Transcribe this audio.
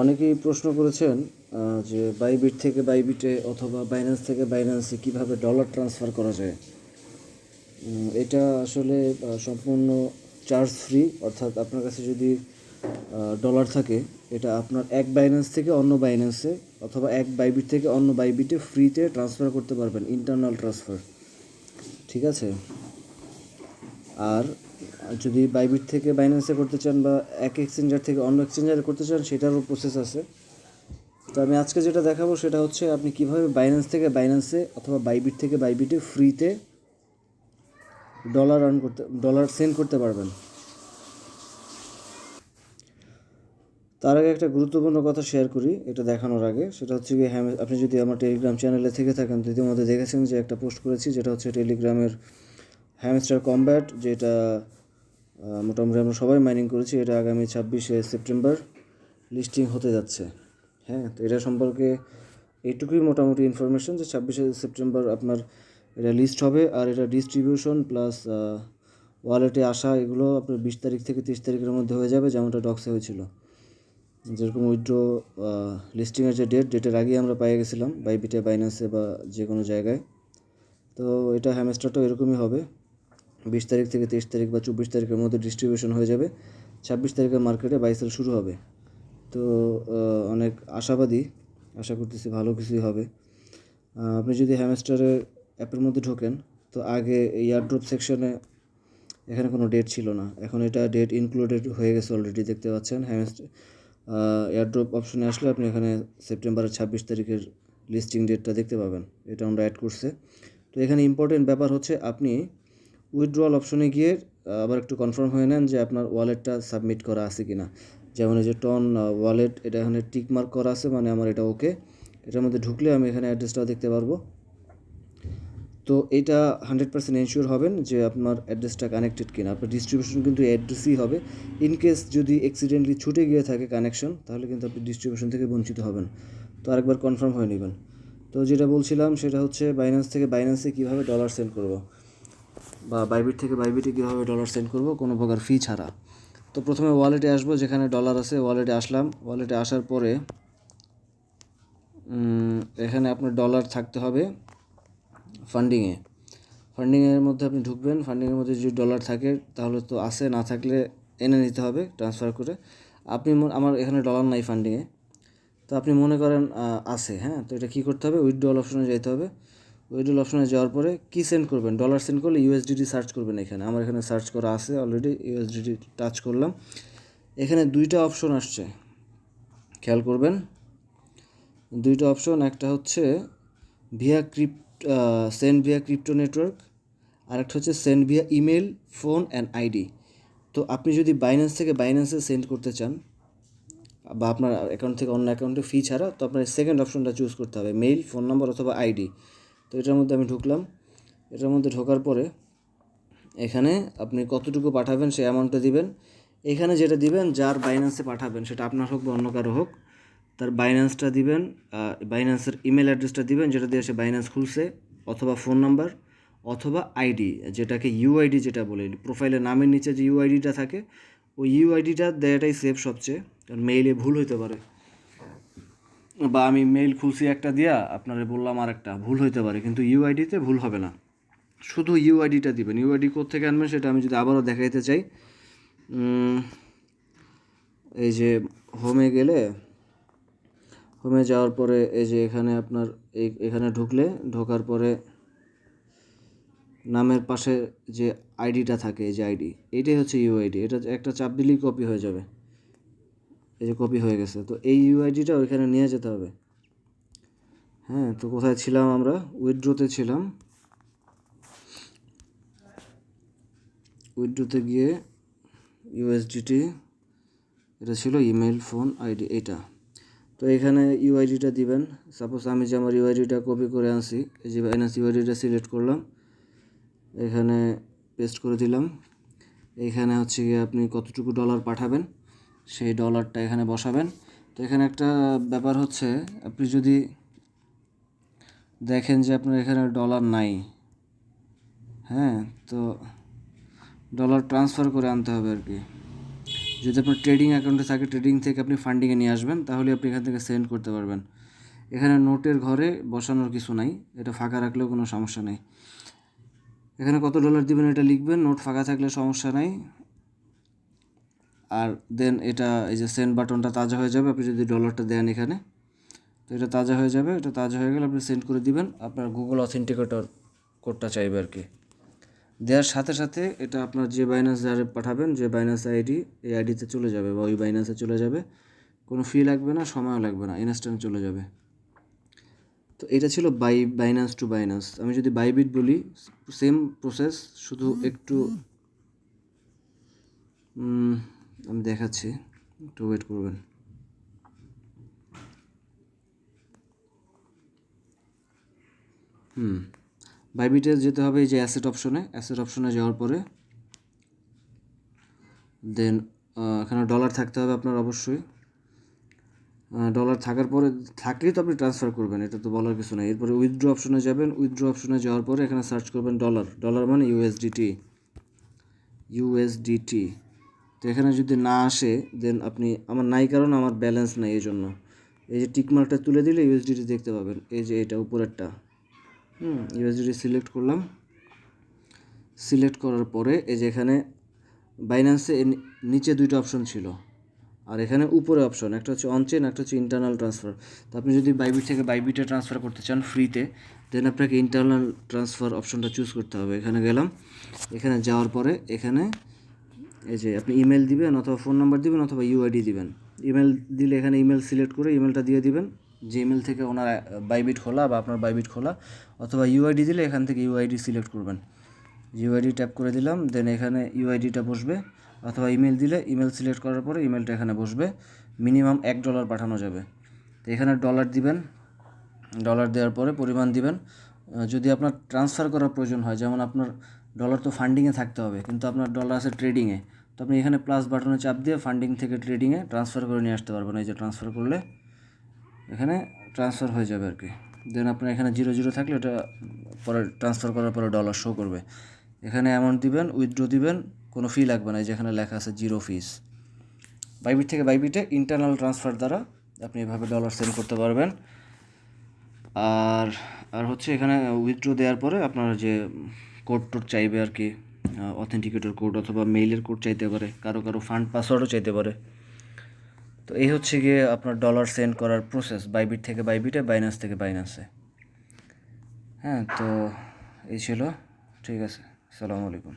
অনেকেই প্রশ্ন করেছেন যে বাইবিট থেকে বাইবিটে অথবা বাইন্যান্স থেকে বাইন্যান্সে কীভাবে ডলার ট্রান্সফার করা যায়। এটা আসলে সম্পূর্ণ চার্জ ফ্রি, অর্থাৎ আপনার কাছে যদি ডলার থাকে, এটা আপনার এক বাইন্যান্স থেকে অন্য বাইন্যান্সে অথবা এক বাইবিট থেকে অন্য বাইবিটে ফ্রিতে ট্রান্সফার করতে পারবেন, ইন্টারনাল ট্রান্সফার। ঠিক আছে। আর যদি বাইবিট থেকে বাইন্যান্সে করতে চান বা এক এক্সচেঞ্জার থেকে অন্য এক্সচেঞ্জারে করতে চান, সেটারও প্রসেস আছে। তো আমি আজকে যেটা দেখাবো সেটা হচ্ছে আপনি কীভাবে বাইন্যান্স থেকে বাইন্যান্সে অথবা বাইবিট থেকে বাইবিটে ফ্রিতে ডলার সেন্ড করতে পারবেন। তার আগে একটা গুরুত্বপূর্ণ কথা শেয়ার করি এটা দেখানোর আগে, সেটা হচ্ছে কি, আপনি যদি আমার টেলিগ্রাম চ্যানেলে থেকে থাকেন তো ইতিমধ্যে দেখেছেন যে একটা পোস্ট করেছি, যেটা হচ্ছে টেলিগ্রামের হ্যামস্টার কম্ব্যাট, যেটা মোটামুটি আমরা সবাই মাইনিং করেছি। এটা আগামী 26শে সেপ্টেম্বর লিস্টিং হতে যাচ্ছে। হ্যাঁ, তো এটা সম্পর্কে এইটুকুই মোটামুটি ইনফরমেশন যে 26শে সেপ্টেম্বর আপনার এটা লিস্ট হবে। আর এটা ডিস্ট্রিবিউশন প্লাস ওয়ালেটে আসা এগুলো আপনার 20 তারিখ থেকে 30 তারিখের মধ্যে হয়ে যাবে, যেমনটা ডক্সে হয়েছিল। যেরকম উইথড্র লিস্টিংয়ের যে ডেটের আগেই আমরা পেয়ে গেছিলাম বাইবিটে, বাইন্যান্সে বা যে কোনো জায়গায়। তো এটা হ্যামস্টারটাও এরকমই হবে, 20 তারিখ থেকে 23 তারিখ বা 24 তারিখের মধ্যে ডিস্ট্রিবিউশন হয়ে যাবে। 26 তারিখে মার্কেটে বাই সেল শুরু হবে। তো অনেক আশাবাদী, আশা করতেছি ভালো কিছুই হবে। আপনি যদি হ্যামস্টারের অ্যাপের মধ্যে ঢোকেন, তো আগে এয়ারড্রপ সেকশনে এখানে কোনো ডেট ছিল না, এখন এটা ডেট ইনক্লুডেড হয়ে গেছে অলরেডি, দেখতে পাচ্ছেন। এয়ারড্রপ অপশনে আসলে আপনি এখানে সেপ্টেম্বরের 26 তারিখের লিস্টিং ডেটটা দেখতে পাবেন, এটা আমরা অ্যাড করছে। তো এখানে ইম্পর্টেন্ট ব্যাপার হচ্ছে আপনি উইথড্রয়াল অপশনে গিয়ে আবার একটু কনফার্ম হয়ে নেন যে আপনার ওয়ালেটটা সাবমিট করা আছে কি না। যেমন এই যে টন ওয়ালেট, এটা এখানে টিক মার্ক করা আছে, মানে আমার এটা ওকে। এটার মধ্যে ঢুকলে আমি এখানে অ্যাড্রেসটাও দেখতে পারবো। তো এটা 100% এনশিওর হবেন যে আপনার অ্যাড্রেসটা কানেক্টেড কিনা। আপনার ডিস্ট্রিবিউশন কিন্তু অ্যাড্রেসই হবে। ইন কেস যদি অ্যাক্সিডেন্টলি ছুটে গিয়ে থাকে কানেকশন, তাহলে কিন্তু আপনি ডিস্ট্রিবিউশন থেকে বঞ্চিত হবেন। তো আরেকবার কনফার্ম হয়ে নেবেন। তো যেটা বলছিলাম সেটা হচ্ছে বাইন্যান্স থেকে বাইন্যান্সে কীভাবে ডলার সেন্ড করব, বা বাইবিট থেকে বাইবিটে কীভাবে ডলার সেন্ড করব কোনো প্রকার ফি ছাড়া। তো প্রথমে ওয়ালেটে আসবো, যেখানে ডলার আছে ওয়ালেটে আসলাম। ওয়ালেটে আসার পরে এখানে আপনার ডলার থাকতে হবে ফান্ডিংয়ের মধ্যে আপনি ঢুকবেন। ফান্ডিংয়ের মধ্যে যদি ডলার থাকে তাহলে তো আসে, না থাকলে এনে নিতে হবে ট্রান্সফার করে। আপনি আমার এখানে ডলার নাই ফান্ডিংয়ে, তো আপনি মনে করেন আছে। হ্যাঁ, তো এটা কী করতে হবে, উইথড্রল অপশনে যেতে হবে। উইথড্রল অপশনে যাওয়ার পরে কী সেন্ড করবেন, ডলার সেন্ড করলে ইউএসডিটি সার্চ করবেন। এখানে আমার এখানে সার্চ করা আছে অলরেডি, ইউএসডিটি টাচ করলাম। এখানে দুইটা অপশন আসছে, খেয়াল করবেন। দুইটা অপশন, একটা হচ্ছে সেন্ড ভিয়া ক্রিপ্টো নেটওয়ার্ক, আর একটা হচ্ছে send via email, phone and ID. তো আপনি যদি বাইন্যান্স থেকে বাইন্যান্সে সেন্ড করতে চান বা আপনার অ্যাকাউন্ট থেকে অন্য অ্যাকাউন্টে ফি ছাড়া, তো আপনার সেকেন্ড অপশনটা চুজ করতে হবে, মেইল, ফোন নাম্বার অথবা আইডি। তো এটার মধ্যে আমি ঢুকলাম। এটার মধ্যে ঢোকার পরে এখানে আপনি কতটুকু পাঠাবেন সেই অ্যামাউন্টটা দিবেন। এখানে যেটা দিবেন, যার বাইন্যান্সে পাঠাবেন, সেটা আপনার হোক বা অন্য কারো হোক, তার বাইন্যান্সটা দিবেন, বাইন্যান্সের ইমেল অ্যাড্রেসটা দিবেন যেটা দিয়ে সে বাইন্যান্স খুলছে, অথবা ফোন নাম্বার অথবা আইডি, যেটাকে ইউআইডি যেটা বলে, প্রোফাইলের নামের নিচে যে ইউআইডিটা থাকে, ওই ইউআইডিটা দেওয়াটাই সেফ সবচেয়ে, কারণ মেইলে ভুল হইতে পারে। বা আমি মেইল খুলছি একটা দিয়া আপনারে বললাম আর একটা, ভুল হইতে পারে, কিন্তু ইউআইডিতে ভুল হবে না। শুধু ইউআইডিটা দিবেন। ইউআইডি কোত্থেকে আনবেন সেটা আমি যদি আবারও দেখাইতে চাই, এই যে হোমে গেলে, হোমে যাওয়ার পরে এই যে এখানে আপনার এখানে ঢোকার পরে নামের পাশে যে আইডিটা থাকে, এই যে আইডি, এইটাই হচ্ছে ইউআইডি। এটা একটা চাপ দিলেই কপি হয়ে যাবে। এই যে কপি হয়ে গেছে। তো এই ইউআইডিটা ওইখানে নিয়ে যেতে হবে। হ্যাঁ, তো কোথায় ছিলাম আমরা, উইথড্রোতে ছিলাম। উইথড্রোতে গিয়ে ইউএসডিটি, এটা ছিল ইমেল, ফোন, আইডি, এটা। তো এখানে ইউআইডিটা দিবেন। সাপোজ আমি যে আমার ইউআইডিটা কপি করে আনছি, এই যে বাইন্যান্স ইউআইডিটা সিলেক্ট করলাম, এখানে পেস্ট করে দিলাম। এইখানে হচ্ছে গিয়ে আপনি কতটুকু ডলার পাঠাবেন সেই ডলারটা এখানে বসাবেন। তো এখানে একটা ব্যাপার হচ্ছে, আপনি যদি দেখেন যে আপনার এখানে ডলার নাই, হ্যাঁ, তো ডলার ট্রান্সফার করে আনতে হবে আর কি। যদি আপনার ট্রেডিং অ্যাকাউন্টে থাকে, ট্রেডিং থেকে আপনি ফান্ডিংয়ে নিয়ে আসবেন, তাহলে আপনি এখান থেকে সেন্ড করতে পারবেন। এখানে নোটের ঘরে বসানোর কিছু নাই, এটা ফাঁকা রাখলেও কোনো সমস্যা নেই। এখানে কত ডলার দিবেন এটা লিখবেন, নোট ফাঁকা থাকলে সমস্যা নাই। আর দেন এটা এই যে সেন্ড বাটনটা তাজা হয়ে যাবে আপনি যদি ডলারটা দেন এখানে, তো এটা তাজা হয়ে যাবে। এটা তাজা হয়ে গেলে আপনি সেন্ড করে দিবেন। আপনার গুগল অথেন্টিকেটর কোডটা চাইবে আর কি। দেওয়ার সাথে সাথে এটা আপনার যে বাইন্যান্স যারে পাঠাবেন, যে বাইন্যান্স আইডি, এই আইডিতে চলে যাবে বা ওই বাইন্যান্সে চলে যাবে। কোনো ফি লাগবে না, সময়ও লাগবে না, ইনস্ট্যান্ট চলে যাবে। তো এটা ছিল বাইন্যান্স টু বাইন্যান্স। আমি যদি বাইবিট বলি, সেম প্রসেস, শুধু একটু আমি দেখাচ্ছি, একটু ওয়েট করবেন। বাইবিটে যেতে হবে এই যে অ্যাসেট অপশনে যাওয়ার পরে দেন এখানে ডলার থাকতে হবে আপনার অবশ্যই। ডলার থাকার পরে থাকলেই তো আপনি ট্রান্সফার করবেন, এটা তো বলার কিছু নেই। এরপরে উইথড্র অপশনে যাবেন। উইথড্র অপশনে যাওয়ার পরে এখানে সার্চ করবেন ডলার মানে ইউএসডিটি। তো এখানে যদি না আসে দেন আপনি, আমার নাই কারণ আমার ব্যালেন্স নাই, এই জন্য এই যে টিকমার্কটা তুলে দিলে ইউএসডিটি দেখতে পাবেন, এই যে এটা উপরেরটা। ইউএসডিটি সিলেক্ট করলাম। সিলেক্ট করার পরে এই যে এখানে বাইন্যান্সে নিচে দুইটা অপশন ছিল, আর এখানে উপরে অপশন, একটা হচ্ছে অনচেন, একটা হচ্ছে ইন্টারনাল ট্রান্সফার। তো আপনি যদি বাইবিট থেকে বাইবিটে ট্রান্সফার করতে চান ফ্রিতে, দেন আপনাকে ইন্টারনাল ট্রান্সফার অপশনটা চুজ করতে হবে। এখানে গেলাম, এখানে যাওয়ার পরে এখানে এই যে আপনি ইমেল দিবেন অথবা ফোন নাম্বার দিবেন অথবা ইউআইডি দিবেন। ইমেল দিলে এখানে ইমেল সিলেক্ট করে ইমেলটা দিয়ে দিবেন, যে ইমেল থেকে ওনার বাইবিট খোলা বা আপনার বাইবিট খোলা, অথবা ইউআইডি দিলে এখান থেকে ইউআইডি সিলেক্ট করবেন। ইউআইডি ট্যাপ করে দিলাম, দেন এখানে ইউআইডিটা বসবে, অথবা ইমেল দিলে ইমেল সিলেক্ট করার পরে ইমেলটা এখানে বসবে। মিনিমাম $1 পাঠানো যাবে। তো এখানে ডলার দিবেন, ডলার দেওয়ার পরে পরিমাণ দিবেন। যদি আপনার ট্রান্সফার করার প্রয়োজন হয়, যেমন আপনার ডলার তো ফান্ডিংয়ে থাকতে হবে, কিন্তু আপনার ডলার আছে ট্রেডিংয়ে, তো আপনি এখানে প্লাস বাটনে চাপ দিয়ে ফান্ডিং থেকে ট্রেডিংয়ে ট্রান্সফার করে নিয়ে আসতে পারবেন। এই যে ট্রান্সফার করলে এখানে ট্রান্সফার হয়ে যাবে আর কি। দেন আপনার এখানে 0 থাকলে ওটা পরে ট্রান্সফার করার পরে ডলার শো করবে। এখানে অ্যামাউন্ট দিবেন, উইথড্র দিবেন, কোনো ফি লাগবে না, এই যেখানে লেখা আছে 0 ফিস। বাইবিট থেকে বাইবিটে ইন্টারনাল ট্রান্সফার দ্বারা আপনি এভাবে ডলার সেন্ড করতে পারবেন। আর আর হচ্ছে এখানে উইথড্র দেওয়ার পরে আপনার যে কোড টোড চাইবে আর কি, অথেন্টিকেটর কোড অথবা মেইলের কোড চাইতে পারে, কারো ফান্ড পাসওয়ার্ডও চাইতে পারে। তো এই হচ্ছে গিয়ে আপনার ডলার সেন্ড করার প্রসেস, বাইবিট থেকে বাইবিটে, বাইন্যান্স থেকে বাইন্যান্সে। হ্যাঁ, তো এই ছিল। ঠিক আছে, আসসালামু আলাইকুম।